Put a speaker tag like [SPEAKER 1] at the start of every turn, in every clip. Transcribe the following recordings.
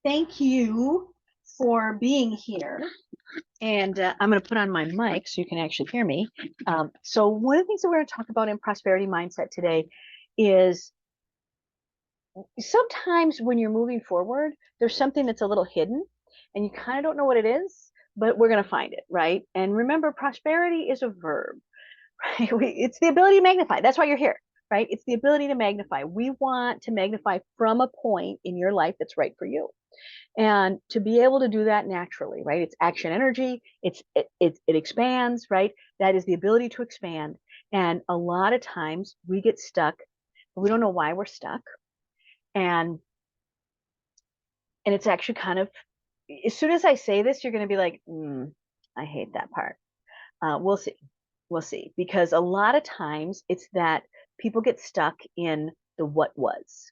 [SPEAKER 1] Thank you for being here. And I'm going to put on my mic so you can actually hear me. So, one of the things that we're going to talk about in prosperity mindset today is sometimes when you're moving forward, there's something that's a little hidden and you kind of don't know what it is, but we're going to find it, right? And remember, prosperity is a verb, right? It's the ability to magnify. That's why you're here, right? It's the ability to magnify. We want to magnify from a point in your life that's right for you. And to be able to do that naturally, right? It's action energy. It expands, right? That is the ability to expand. And a lot of times we get stuck, but we don't know why we're stuck. And and it's actually kind of, as soon as I say this, you're going to be like, I hate that part. We'll see. We'll see. Because a lot of times it's that people get stuck in the what was.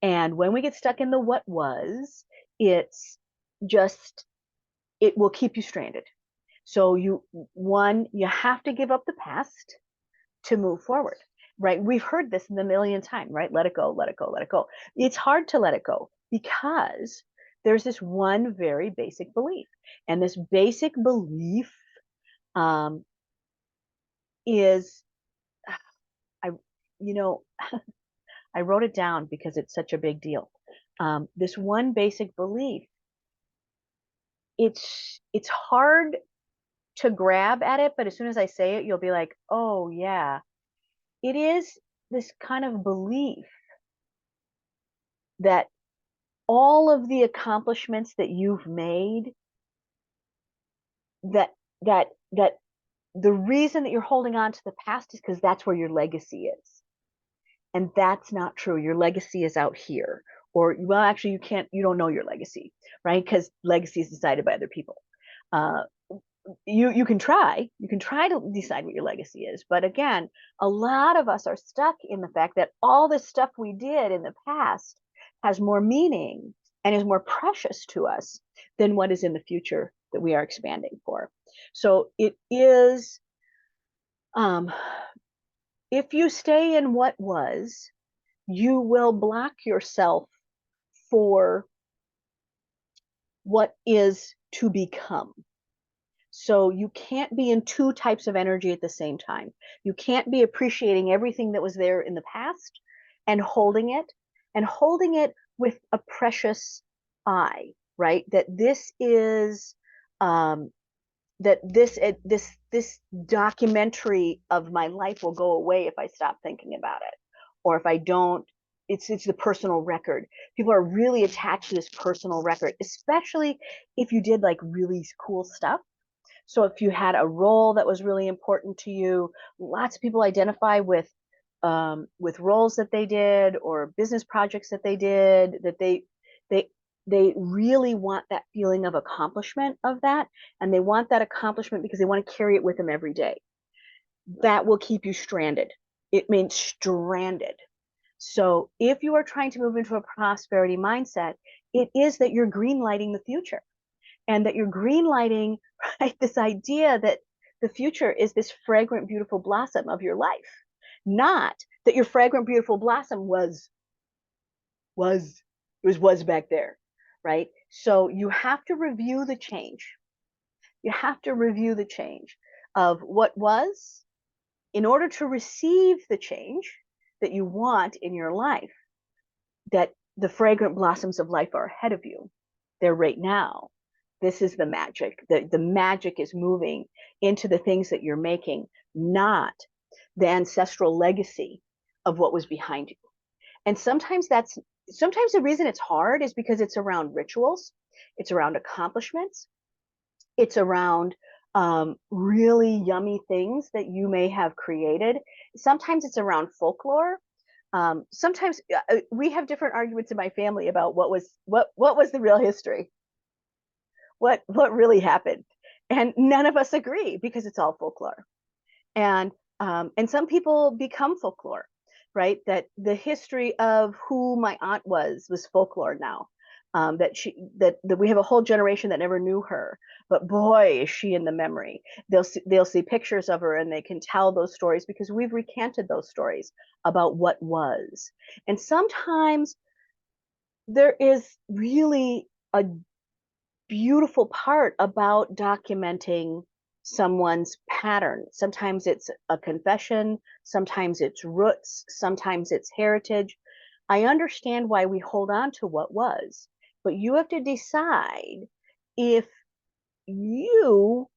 [SPEAKER 1] And when we get stuck in the what was, it's just, it will keep you stranded. So you have to give up the past to move forward, right? We've heard this in a million times, right? Let it go, let it go, let it go. It's hard to let it go because there's this one very basic belief. And this basic belief um, is, I, you know, I wrote it down because it's such a big deal. This one basic belief, it's hard to grab at it, but as soon as I say it, you'll be like, oh yeah, it is this kind of belief that all of the accomplishments that you've made, that that the reason that you're holding on to the past is because that's where your legacy is. And that's not true. Your legacy is out here. Or, well, actually, you don't know your legacy, right? Because legacy is decided by other people. Uh, you can try to decide what your legacy is, but again, a lot of us are stuck in the fact that all this stuff we did in the past has more meaning and is more precious to us than what is in the future that we are expanding for. So it is, um, if you stay in what was, you will block yourself for what is to become. So you can't be in two types of energy at the same time. You can't be appreciating everything that was there in the past and holding it with a precious eye, right? That this is um, that this documentary of my life will go away if I stop thinking about it, or if I don't. It's the personal record. People are really attached to this personal record, especially if you did like really cool stuff. So if you had a role that was really important to you, lots of people identify with roles that they did or business projects that they did, that they they really want that feeling of accomplishment of that, and they want that accomplishment because they want to carry it with them every day. That will keep you stranded. It means stranded. So if you are trying to move into a prosperity mindset, it is that you're green lighting the future, and that you're green lighting, right, this idea that the future is this fragrant, beautiful blossom of your life, not that your fragrant, beautiful blossom was was back there, right? So you have to review the change. You have to review the change of what was in order to receive the change that you want in your life, that the fragrant blossoms of life are ahead of you. They're right now. This is the magic. The magic is moving into the things that you're making, not the ancestral legacy of what was behind you. And sometimes the reason it's hard is because it's around rituals, it's around accomplishments, it's around really yummy things that you may have created. Sometimes it's around folklore. Sometimes we have different arguments in my family about what was the real history, what really happened, and none of us agree because it's all folklore. And some people become folklore, right? That the history of who my aunt was folklore now. That we have a whole generation that never knew her, but boy is she in the memory. They'll see pictures of her and they can tell those stories because we've recanted those stories about what was. And sometimes there is really a beautiful part about documenting someone's pattern. Sometimes it's a confession, sometimes it's roots, sometimes it's heritage. I understand why we hold on to what was, but you have to decide if you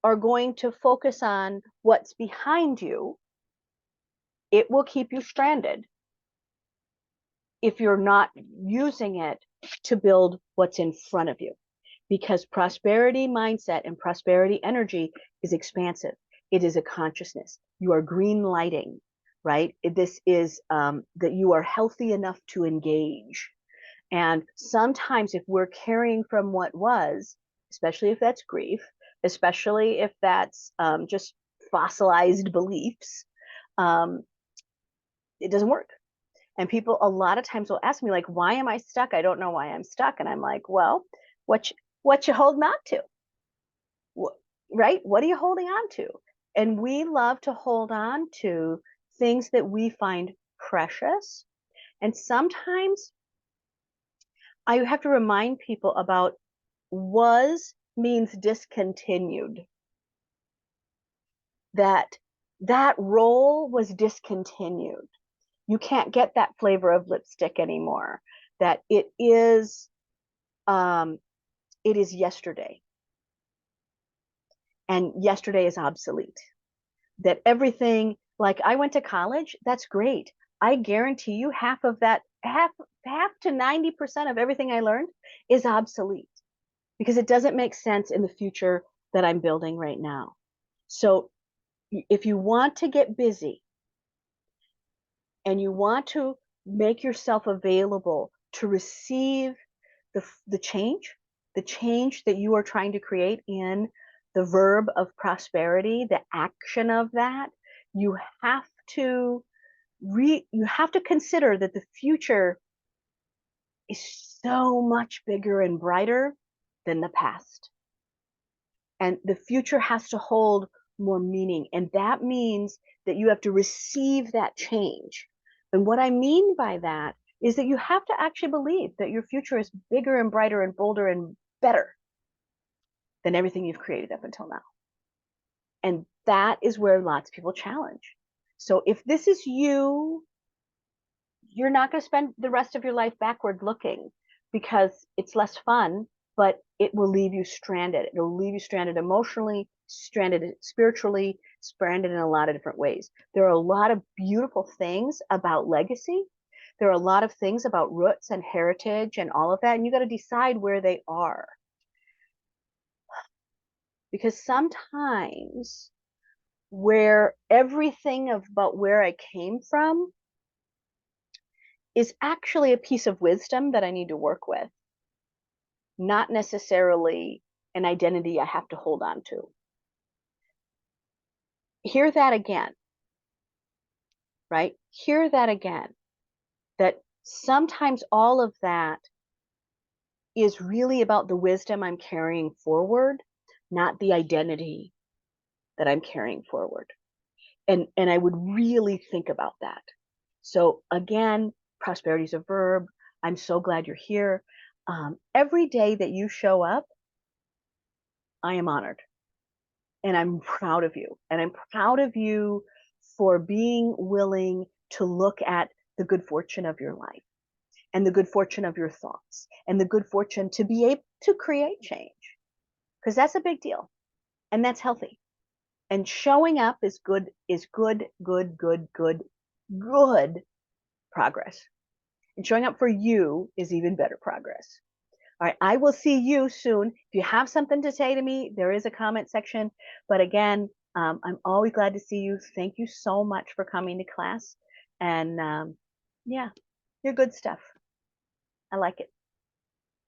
[SPEAKER 1] are going to focus on what's behind you. It will keep you stranded if you're not using it to build what's in front of you. Because prosperity mindset and prosperity energy is expansive. It is a consciousness. You are green lighting, right? This is that you are healthy enough to engage. And sometimes if we're carrying from what was, especially if that's grief, especially if that's just fossilized beliefs, um, it doesn't work. And people a lot of times will ask me, like, why am I stuck? I don't know why I'm stuck. And I'm like, well, what you holding on to? Right? What are you holding on to? And we love to hold on to things that we find precious. And sometimes I have to remind people about was means discontinued. That that role was discontinued. You can't get that flavor of lipstick anymore. That um, it is yesterday, and yesterday is obsolete. That everything, like I went to college, that's great. I guarantee you half to 90% of everything I learned is obsolete because it doesn't make sense in the future that I'm building right now. So if you want to get busy and you want to make yourself available to receive the change that you are trying to create in the verb of prosperity, the action of that, you have to you have to consider that the future is so much bigger and brighter than the past. And the future has to hold more meaning. And that means that you have to receive that change. And what I mean by that is that you have to actually believe that your future is bigger and brighter and bolder and better than everything you've created up until now. And that is where lots of people challenge. So if this is you, you're not going to spend the rest of your life backward looking because it's less fun, but it will leave you stranded. It'll leave you stranded emotionally, stranded spiritually, stranded in a lot of different ways. There are a lot of beautiful things about legacy. There are a lot of things about roots and heritage and all of that. And you got to decide where they are. Because sometimes where everything about where I came from is actually a piece of wisdom that I need to work with, not necessarily an identity I have to hold on to. Hear that again, right? Hear that again. That sometimes all of that is really about the wisdom I'm carrying forward, not the identity that I'm carrying forward. And I would really think about that. So again, prosperity is a verb. I'm so glad you're here. Every day that you show up, I am honored and I'm proud of you. And I'm proud of you for being willing to look at the good fortune of your life and the good fortune of your thoughts and the good fortune to be able to create change because that's a big deal and that's healthy. And showing up is good, good progress. And showing up for you is even better progress. All right, I will see you soon. If you have something to say to me, there is a comment section. But again, I'm always glad to see you. Thank you so much for coming to class. And yeah, you're good stuff. I like it.